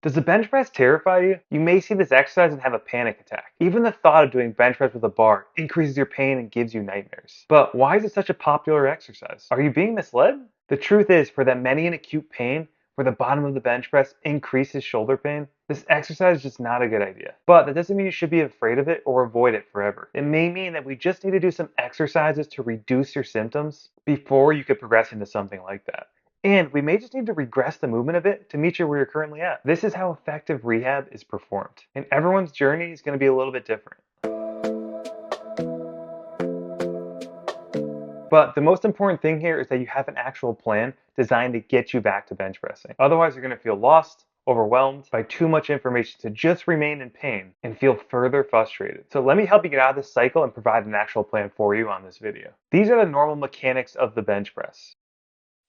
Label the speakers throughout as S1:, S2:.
S1: Does the bench press terrify you? You may see this exercise and have a panic attack. Even the thought of doing bench press with a bar increases your pain and gives you nightmares. But why is it such a popular exercise? Are you being misled? The truth is, for the many in acute pain, where the bottom of the bench press increases shoulder pain, this exercise is just not a good idea. But that doesn't mean you should be afraid of it or avoid it forever. It may mean that we just need to do some exercises to reduce your symptoms before you could progress into something like that. And we may just need to regress the movement a bit to meet you where you're currently at. This is how effective rehab is performed. And everyone's journey is going to be a little bit different. But the most important thing here is that you have an actual plan designed to get you back to bench pressing. Otherwise, you're going to feel lost, overwhelmed by too much information to just remain in pain and feel further frustrated. So let me help you get out of this cycle and provide an actual plan for you on this video. These are the normal mechanics of the bench press.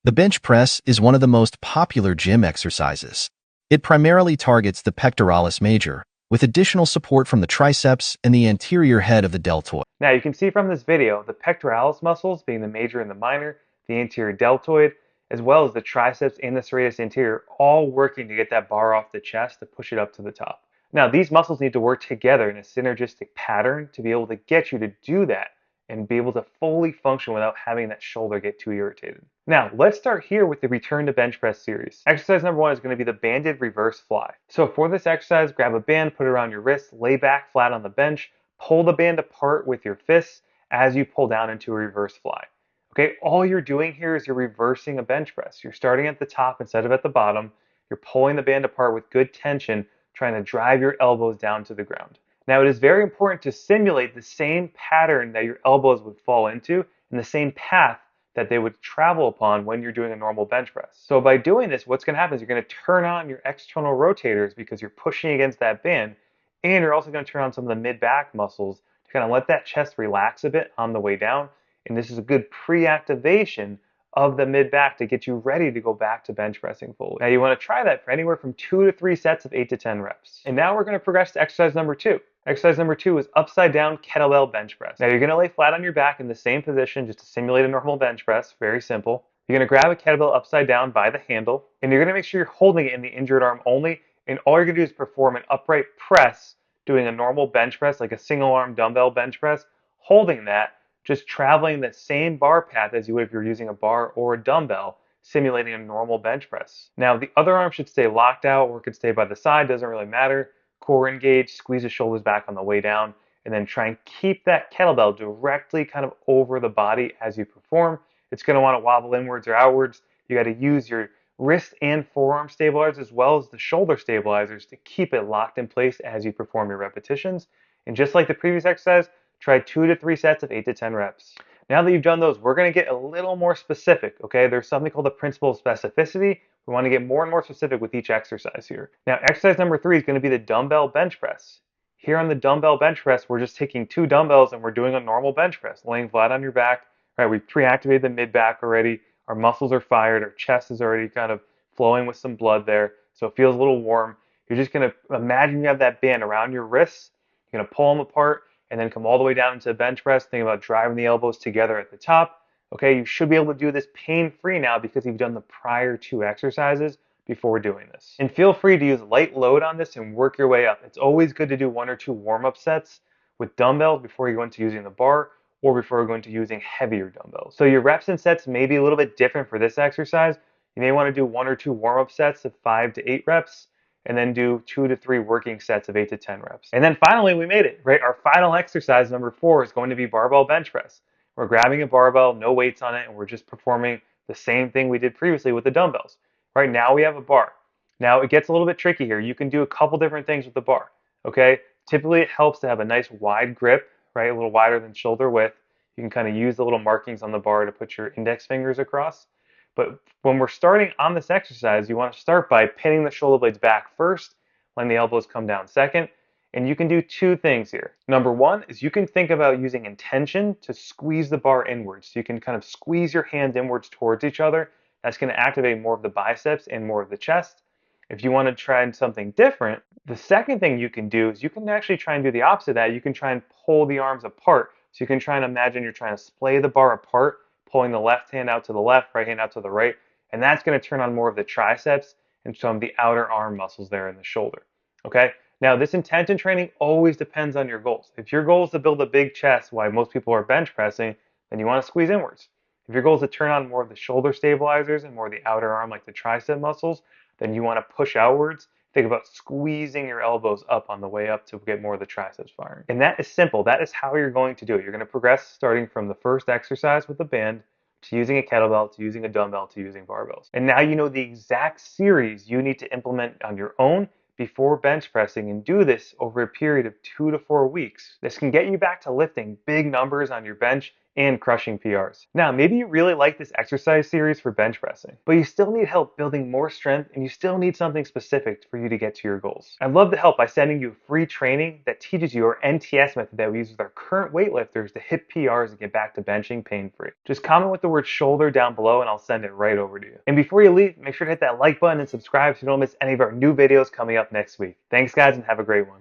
S2: The bench press is one of the most popular gym exercises. It primarily targets the pectoralis major, with additional support from the triceps and the anterior head of the deltoid.
S1: Now you can see from this video, the pectoralis muscles being the major and the minor, the anterior deltoid, as well as the triceps and the serratus anterior, all working to get that bar off the chest to push it up to the top. Now these muscles need to work together in a synergistic pattern to be able to get you to do that and be able to fully function without having that shoulder get too irritated. Now, let's start here with the return to bench press series. Exercise number 1 is going to be the banded reverse fly. So for this exercise, grab a band, put it around your wrist, lay back flat on the bench, pull the band apart with your fists as you pull down into a reverse fly. Okay, all you're doing here is you're reversing a bench press. You're starting at the top instead of at the bottom. You're pulling the band apart with good tension, trying to drive your elbows down to the ground. Now, it is very important to simulate the same pattern that your elbows would fall into and the same path that they would travel upon when you're doing a normal bench press. So by doing this, what's going to happen is you're going to turn on your external rotators because you're pushing against that band, and you're also going to turn on some of the mid-back muscles to kind of let that chest relax a bit on the way down. And this is a good pre-activation of the mid-back to get you ready to go back to bench pressing fully. Now you want to try that for anywhere from 2 to 3 sets of 8 to 10 reps. And now we're going to progress to exercise number 2. Exercise number 2 is upside down kettlebell bench press. Now you're going to lay flat on your back in the same position just to simulate a normal bench press. Very simple. You're going to grab a kettlebell upside down by the handle, and you're going to make sure you're holding it in the injured arm only, and all you're going to do is perform an upright press doing a normal bench press, like a single arm dumbbell bench press, holding that, just traveling the same bar path as you would if you're using a bar or a dumbbell, simulating a normal bench press. Now the other arm should stay locked out or it could stay by the side, doesn't really matter. Core engaged, squeeze the shoulders back on the way down, and then try and keep that kettlebell directly kind of over the body as you perform. It's going to want to wobble inwards or outwards. You got to use your wrist and forearm stabilizers as well as the shoulder stabilizers to keep it locked in place as you perform your repetitions. And just like the previous exercise, try 2 to 3 sets of 8 to 10 reps. Now that you've done those, we're going to get a little more specific, okay? There's something called the principle of specificity. We want to get more and more specific with each exercise here. Now, exercise number 3 is going to be the dumbbell bench press. Here on the dumbbell bench press, we're just taking 2 dumbbells and we're doing a normal bench press, laying flat on your back. Right, we've pre-activated the mid-back already. Our muscles are fired. Our chest is already kind of flowing with some blood there, so it feels a little warm. You're just going to imagine you have that band around your wrists. You're going to pull them apart and then come all the way down into the bench press. Think about driving the elbows together at the top. Okay, you should be able to do this pain-free now because you've done the prior 2 exercises before doing this. And feel free to use light load on this and work your way up. It's always good to do 1 or 2 warm-up sets with dumbbells before you go into using the bar or before going to using heavier dumbbells. So your reps and sets may be a little bit different for this exercise. You may want to do 1 or 2 warm-up sets of 5 to 8 reps, and then do 2 to 3 working sets of 8 to 10 reps. And then finally, we made it, right? Our final exercise, number 4, is going to be barbell bench press. We're grabbing a barbell, no weights on it, and we're just performing the same thing we did previously with the dumbbells. Right now we have a bar. Now it gets a little bit tricky here. You can do a couple different things with the bar, okay? Typically it helps to have a nice wide grip, right? A little wider than shoulder width. You can kind of use the little markings on the bar to put your index fingers across. But when we're starting on this exercise, you want to start by pinning the shoulder blades back first, letting the elbows come down second. And you can do 2 things here. Number 1 is you can think about using intention to squeeze the bar inwards. So you can kind of squeeze your hands inwards towards each other. That's going to activate more of the biceps and more of the chest. If you want to try something different, the second thing you can do is you can actually try and do the opposite of that. You can try and pull the arms apart. So you can try and imagine you're trying to splay the bar apart, pulling the left hand out to the left, right hand out to the right. And that's going to turn on more of the triceps and some of the outer arm muscles there in the shoulder. Okay? Now, this intention training always depends on your goals. If your goal is to build a big chest, while most people are bench pressing, then you want to squeeze inwards. If your goal is to turn on more of the shoulder stabilizers and more of the outer arm, like the tricep muscles, then you want to push outwards. Think about squeezing your elbows up on the way up to get more of the triceps firing. And that is simple. That is how you're going to do it. You're going to progress starting from the first exercise with the band to using a kettlebell, to using a dumbbell, to using barbells. And now you know the exact series you need to implement on your own before bench pressing, and do this over a period of 2 to 4 weeks. This can get you back to lifting big numbers on your bench and crushing PRs. Now, maybe you really like this exercise series for bench pressing, but you still need help building more strength, and you still need something specific for you to get to your goals. I'd love to help by sending you free training that teaches you our NTS method that we use with our current weightlifters to hit PRs and get back to benching pain-free. Just comment with the word shoulder down below and I'll send it right over to you. And before you leave, make sure to hit that like button and subscribe so you don't miss any of our new videos coming up next week. Thanks guys, and have a great one.